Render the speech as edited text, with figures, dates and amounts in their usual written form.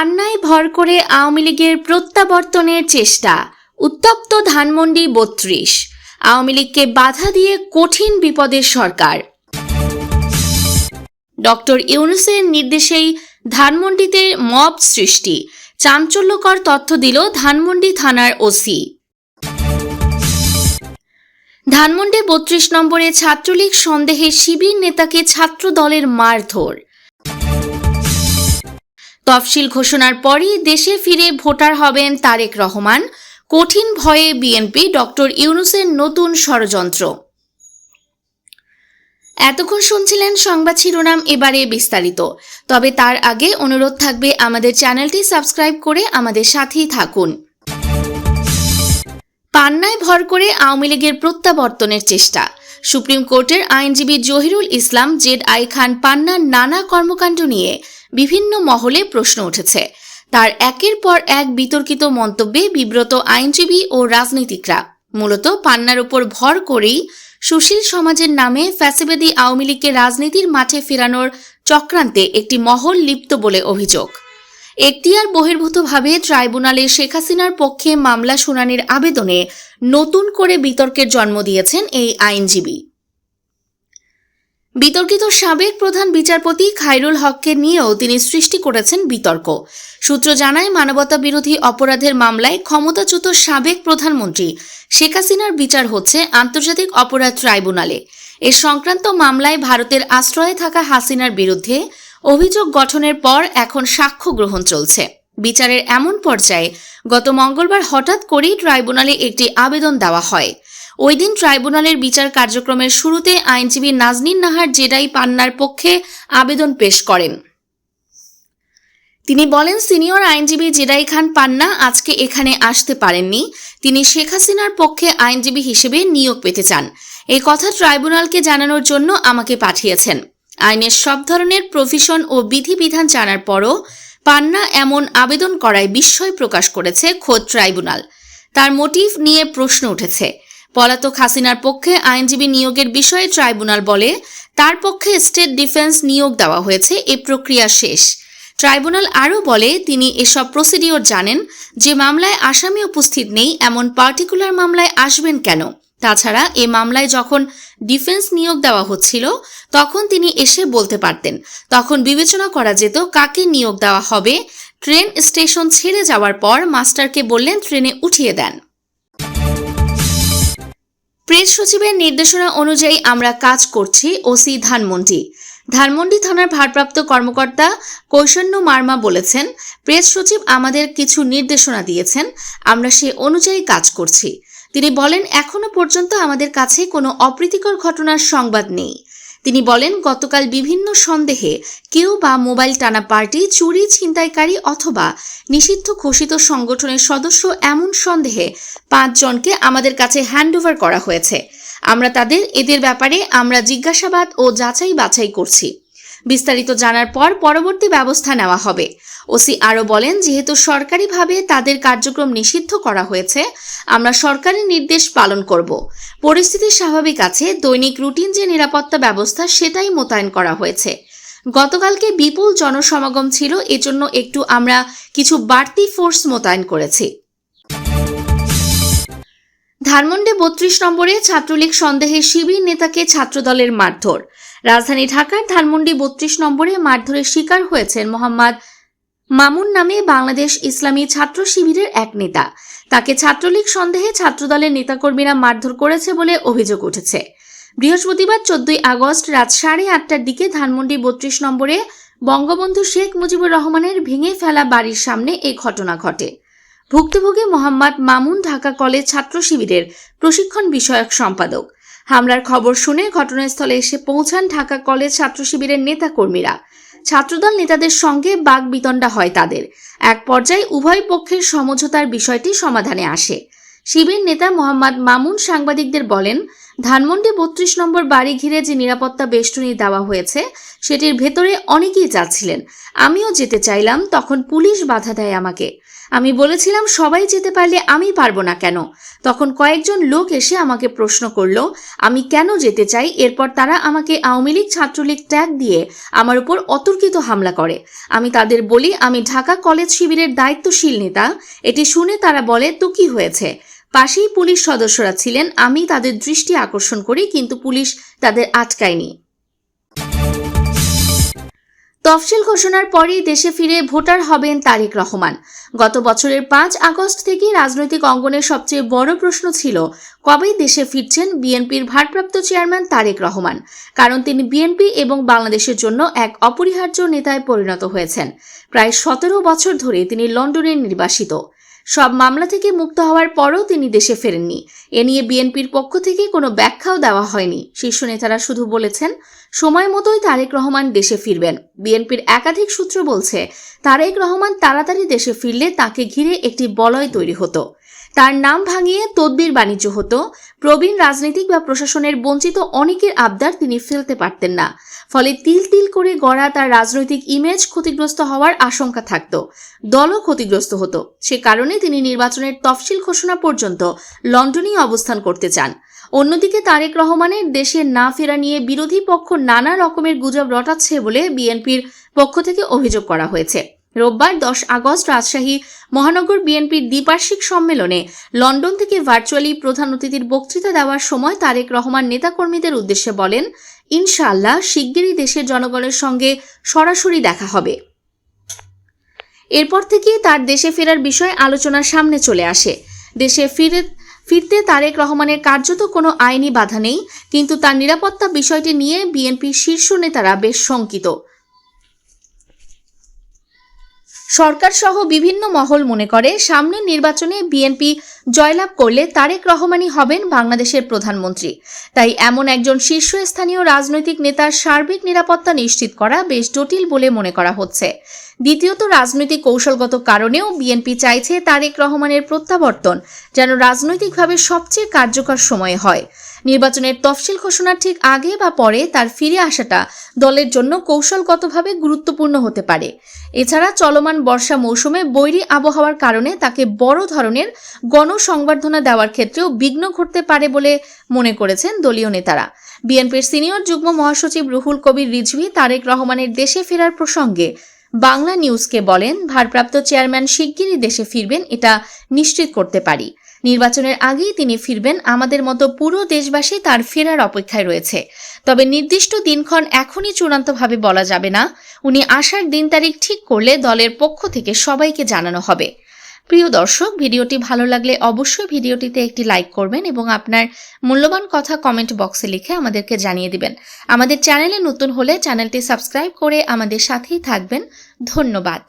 পান্নায় ভর করে আওয়ামী লীগের প্রত্যাবর্তনের চেষ্টা, উত্তপ্ত ধানমন্ডি ৩২। আওয়ামী লীগকে বাধা দিয়ে কঠিন বিপদের সরকার। ডক্টর ইউনূসের নির্দেশেই ধানমন্ডিতে মব সৃষ্টি, চাঞ্চল্যকর তথ্য দিল ধানমন্ডি থানার ওসি। ধানমন্ডি ৩২ নম্বরে ছাত্রলীগ সন্দেহে শিবির নেতাকে ছাত্র দলের মারধর। তফসিল ঘোষণার পরই দেশে ফিরে ভোটার হবেন তারেক রহমান, কঠিন ভয়ে বিএনপি ডক্টর ইউনূসের নতুন ষড়যন্ত্র। এতক্ষণ শুনছিলেন সংবাদ শিরোনাম, এবারে বিস্তারিত। তবে তার আগে অনুরোধ থাকবে আমাদের চ্যানেলটি সাবস্ক্রাইব করে আমাদের সাথেই থাকুন। পান্নায় ভর করে আওয়ামী লীগের প্রত্যাবর্তনের চেষ্টা। সুপ্রিম কোর্টের আইনজীবী জহিরুল ইসলাম জেড.আই খান পান্নার নানা কর্মকাণ্ড নিয়ে বিভিন্ন মহলে প্রশ্ন উঠেছে। তার একের পর এক বিতর্কিত মন্তব্যে বিব্রত আইনজীবী ও রাজনীতিকরা। মূলত পান্নার উপর ভর করেই সুশীল সমাজের নামে ফ্যাসিবাদী আওয়ামী লীগকে রাজনীতির মাঠে ফেরানোর চক্রান্তে একটি মহল লিপ্ত বলে অভিযোগ। এখতিয়ার বহির্ভূতভাবে ট্রাইব্যুনালে শেখ হাসিনার পক্ষে মামলা শুনানির আবেদনে নতুন করে বিতর্কের জন্ম দিয়েছেন এই আইনজীবী। বিতর্কিত সাবেক প্রধান বিচারপতি খায়রুল হককে নিয়েও তিনি সৃষ্টি করেছেন বিতর্ক। সূত্র জানায়, মানবতা বিরোধী অপরাধের মামলায় ক্ষমতাচ্যুত সাবেক প্রধানমন্ত্রী শেখ হাসিনার বিচার হচ্ছে আন্তর্জাতিক অপরাধ ট্রাইব্যুনালে। এ সংক্রান্ত মামলায় ভারতের আশ্রয়ে থাকা হাসিনার বিরুদ্ধে অভিযোগ গঠনের পর এখন সাক্ষ্য গ্রহণ চলছে। বিচারের এমন পর্যায়ে গত মঙ্গলবার হঠাৎ করেই ট্রাইব্যুনালে একটি আবেদন দেওয়া হয়। ওই দিন ট্রাইব্যুনালের বিচার কার্যক্রমের শুরুতে আইনজীবী নাজনীন নাহার জেড.আই পান্নার পক্ষে আবেদন পেশ করেন। তিনি বলেন, সিনিয়র আইনজীবী জেড.আই খান পান্না আজকে এখানে আসতে পারেননি। তিনি শেখ হাসিনার পক্ষে আইনজীবী হিসেবে নিয়োগ পেতে চান। এই কথা ট্রাইব্যুনালকে জানানোর জন্য আমাকে পাঠিয়েছেন। আইনের সব ধরনের প্রভিশন ও বিধিবিধান জানার পরও পান্না এমন আবেদন করায় বিস্ময় প্রকাশ করেছে খোদ ট্রাইব্যুনাল। তার মোটিভ নিয়ে প্রশ্ন উঠেছে। পলাতক হাসিনার পক্ষে আইনজীবী নিয়োগের বিষয়ে ট্রাইব্যুনাল বলে, তার পক্ষে স্টেট ডিফেন্স নিয়োগ দেওয়া হয়েছে, এ প্রক্রিয়া শেষ। ট্রাইব্যুনাল আরও বলে, তিনি এসব প্রসিডিওর জানেন। যে মামলায় আসামি উপস্থিত নেই এমন পার্টিকুলার মামলায় আসবেন কেন? তাছাড়া এ মামলায় যখন ডিফেন্স নিয়োগ দেওয়া হচ্ছিল তখন তিনি এসে বলতে পারতেন। তখন বিবেচনা করা যেত কাকে নিয়োগ দেওয়া হবে। ট্রেন স্টেশন ছেড়ে যাওয়ার পর মাস্টারকে বললেন ট্রেনে উঠিয়ে দেন। প্রেস সচিবের নির্দেশনা অনুযায়ী আমরা কাজ করছি, ওসি ধানমন্ডি। ধানমন্ডি থানার ভারপ্রাপ্ত কর্মকর্তা কৈশন্য মার্মা বলেছেন, প্রেস সচিব আমাদের কিছু নির্দেশনা দিয়েছেন, আমরা সে অনুযায়ী কাজ করছি। তিনি বলেন, এখনো পর্যন্ত আমাদের কাছে কোনো অপ্রীতিকর ঘটনার সংবাদ নেই। তিনি বলেন, গতকাল বিভিন্ন সন্দেহে কেউ বা মোবাইল টানা পার্টি, চুরি ছিনতাইকারী অথবা নিষিদ্ধ ঘোষিত সংগঠনের সদস্য এমন সন্দেহে 5 জনকে আমাদের কাছে হ্যান্ডওভার করা হয়েছে। আমরা এদের ব্যাপারে আমরা জিজ্ঞাসাবাদ ও যাচাই বাছাই করছি। বিস্তারিত জানার পর পরবর্তী ব্যবস্থা নেওয়া হবে। ওসি আরও বলেন, যেহেতু সরকারিভাবে তাদের কার্যক্রম নিষিদ্ধ করা হয়েছে, আমরা সরকারি নির্দেশ পালন করব। পরিস্থিতি স্বাভাবিক আছে। দৈনিক রুটিন যে নিরাপত্তা ব্যবস্থা সেটাই মোতায়েন করা হয়েছে। গতকালকে বিপুল জনসমাগম ছিল, এজন্য একটু আমরা কিছু বাড়তি ফোর্স মোতায়েন করেছি। ধানমন্ডি ৩২ নম্বরে ছাত্রলীগ সন্দেহে শিবির নেতাকে ছাত্রদলের মারধর। রাজধানী ঢাকার ধানমন্ডি ৩২ নম্বরে মারধরের শিকার হয়েছেন মোহাম্মদ মামুন নামে বাংলাদেশ ইসলামী ছাত্র শিবিরের এক নেতা। তাকে ছাত্রলীগ সন্দেহে ছাত্রদলের নেতাকর্মীরা মারধর করেছে বলে অভিযোগ উঠেছে। বৃহস্পতিবার 14 আগস্ট রাত 8:30টার দিকে ধানমন্ডি ৩২ নম্বরে বঙ্গবন্ধু শেখ মুজিবুর রহমানের ভেঙে ফেলা বাড়ির সামনে এই ঘটনা ঘটে। ভুক্তভোগী মোহাম্মদ মামুন ঢাকা কলেজ ছাত্র শিবিরের প্রশিক্ষণ বিষয়ক সম্পাদক। হামলার খবর শুনে ঘটনাস্থলে এসে পৌঁছান ঢাকা কলেজ ছাত্র শিবিরের নেতাকর্মীরা। ছাত্রদল নেতাদের সঙ্গে বাকবিতণ্ডা হয় তাদের। এক পর্যায়ে উভয় পক্ষের সমঝোতার বিষয়টি সমাধানে আসে। শিবির নেতা মোহাম্মদ মামুন সাংবাদিকদের বলেন, ধানমন্ডি 32 নম্বর বাড়ি ঘিরে যে নিরাপত্তা বেষ্টনী দেওয়া হয়েছে সেটির ভেতরে অনেকেই যাচ্ছিলেন। আমিও যেতে চাইলাম, তখন পুলিশ বাধা দেয় আমাকে। আমি বলেছিলাম সবাই যেতে পারলে আমি পারবো না কেন? তখন কয়েকজন লোক এসে আমাকে প্রশ্ন করলো আমি কেন যেতে চাই। এরপর তারা আমাকে আওয়ামী লীগ ছাত্রলীগ ট্যাগ দিয়ে আমার উপর অতর্কিত হামলা করে। আমি তাদের বলি আমি ঢাকা কলেজ শিবিরের দায়িত্বশীল নেতা। এটি শুনে তারা বলে তো কি হয়েছে? পাশেই পুলিশ সদস্যরা ছিলেন। আমি তাদের দৃষ্টি আকর্ষণ করি, কিন্তু পুলিশ তাদের আটকায়নি। তফসিল ঘোষণার পরেই দেশে ফিরে ভোটার হবেন তারেক রহমান। গত বছরের 5 আগস্ট থেকে রাজনৈতিক অঙ্গনের সবচেয়ে বড় প্রশ্ন ছিল কবে দেশে ফিরছেন বিএনপির ভারপ্রাপ্ত চেয়ারম্যান তারেক রহমান। কারণ তিনি বিএনপি এবং বাংলাদেশের জন্য এক অপরিহার্য নেতায় পরিণত হয়েছেন। প্রায় 17 বছর ধরে তিনি লন্ডনের নির্বাসিত। সব মামলা থেকে মুক্ত হওয়ার পরও তিনি দেশে ফেরেননি। এ নিয়ে বিএনপির পক্ষ থেকে কোনো ব্যাখ্যাও দেওয়া হয়নি। শীর্ষ নেতারা শুধু বলেছেন সময় মতোই তারেক রহমান দেশে ফিরবেন। বিএনপির একাধিক সূত্র বলছে তারেক রহমান তাড়াতাড়ি দেশে ফিরলে তাকে ঘিরে একটি বলয় তৈরি হতো। তার নাম ভাঙিয়ে তদবির বাণিজ্য হতো। প্রবীণ রাজনীতিক বা প্রশাসনের বঞ্চিত অনেকের আবদার তিনি ফেলতে পারতেন না। ফলে তিল তিল করে গড়া তার রাজনৈতিক ইমেজ ক্ষতিগ্রস্ত হওয়ার আশঙ্কা থাকত। দলও ক্ষতিগ্রস্ত হতো। সে কারণে তিনি নির্বাচনের তফসিল ঘোষণা পর্যন্ত লন্ডনেই অবস্থান করতে চান। অন্যদিকে তারেক রহমানের দেশে না ফেরা নিয়ে বিরোধী পক্ষ নানা রকমের গুজব রটাচ্ছে বলে বিএনপির পক্ষ থেকে অভিযোগ করা হয়েছে। রোববার 10 আগস্ট রাজশাহী মহানগর বিএনপির দ্বিবার্ষিক সম্মেলনে লন্ডন থেকে ভার্চুয়ালি প্রধান অতিথির বক্তৃতা দেওয়ার সময় তারেক রহমান নেতাকর্মীদের উদ্দেশ্যে বলেন ইনশাআল্লাহ শিগগিরই দেশের জনগণের সঙ্গে সরাসরি দেখা হবে। এরপর থেকেই তার দেশে ফেরার বিষয়ে আলোচনার সামনে চলে আসে। দেশে ফিরতে তারেক রহমানের কার্যত কোনো আইনি বাধা নেই, কিন্তু তার নিরাপত্তা বিষয়টি নিয়ে বিএনপির শীর্ষ নেতারা বেশ শঙ্কিত। সরকার সহ বিভিন্ন মহল মনে করে সামনের নির্বাচনে বিএনপি জয়লাভ করলে তারেক রহমানই হবেন বাংলাদেশের প্রধানমন্ত্রী। তাই এমন একজন শীর্ষস্থানীয় রাজনৈতিক নেতার সার্বিক নিরাপত্তা নিশ্চিত করা বেশ জটিল বলে মনে করা হচ্ছে। দ্বিতীয়ত রাজনৈতিক কৌশলগত কারণেও বিএনপি চাইছে তারেক রহমানের প্রত্যাবর্তন যেন রাজনৈতিকভাবে সবচেয়ে কার্যকর সময়ে হয়। নির্বাচনের তফসিল ঘোষণার ঠিক আগে বা পরে তার ফিরে আসাটা দলের জন্য কৌশলগতভাবে গুরুত্বপূর্ণ হতে পারে। এছাড়া চলমান বর্ষা মৌসুমে বৈরী আবহাওয়ার কারণে তাকে বড় ধরনের গণসংবর্ধনা দেওয়ার ক্ষেত্রেও বিঘ্ন ঘটতে পারে বলে মনে করেছেন দলীয় নেতারা। বিএনপির সিনিয়র যুগ্ম মহাসচিব রুহুল কবির রিজভী তারেক রহমানের দেশে ফেরার প্রসঙ্গে বাংলা নিউজকে বলেন ভারপ্রাপ্ত চেয়ারম্যান শিগগিরই দেশে ফিরবেন, এটা নিশ্চিত করতে পারি। নির্বাচনের আগেই তিনি ফিরবেন, আমাদের মতো পুরো দেশবাসী তার ফেরার অপেক্ষায় রয়েছে। তবে নির্দিষ্ট দিনক্ষণ এখনই চূড়ান্তভাবে বলা যাবে না। উনি আসার দিন তারিখ ঠিক করলে দলের পক্ষ থেকে সবাইকে জানানো হবে। প্রিয় দর্শক, ভিডিওটি ভালো লাগলে অবশ্যই ভিডিওটিতে একটি লাইক করবেন এবং আপনার মূল্যবান কথা কমেন্ট বক্সে লিখে আমাদেরকে জানিয়ে দিবেন। আমাদের চ্যানেলে নতুন হলে চ্যানেলটি সাবস্ক্রাইব করে আমাদের সাথেই থাকবেন। ধন্যবাদ।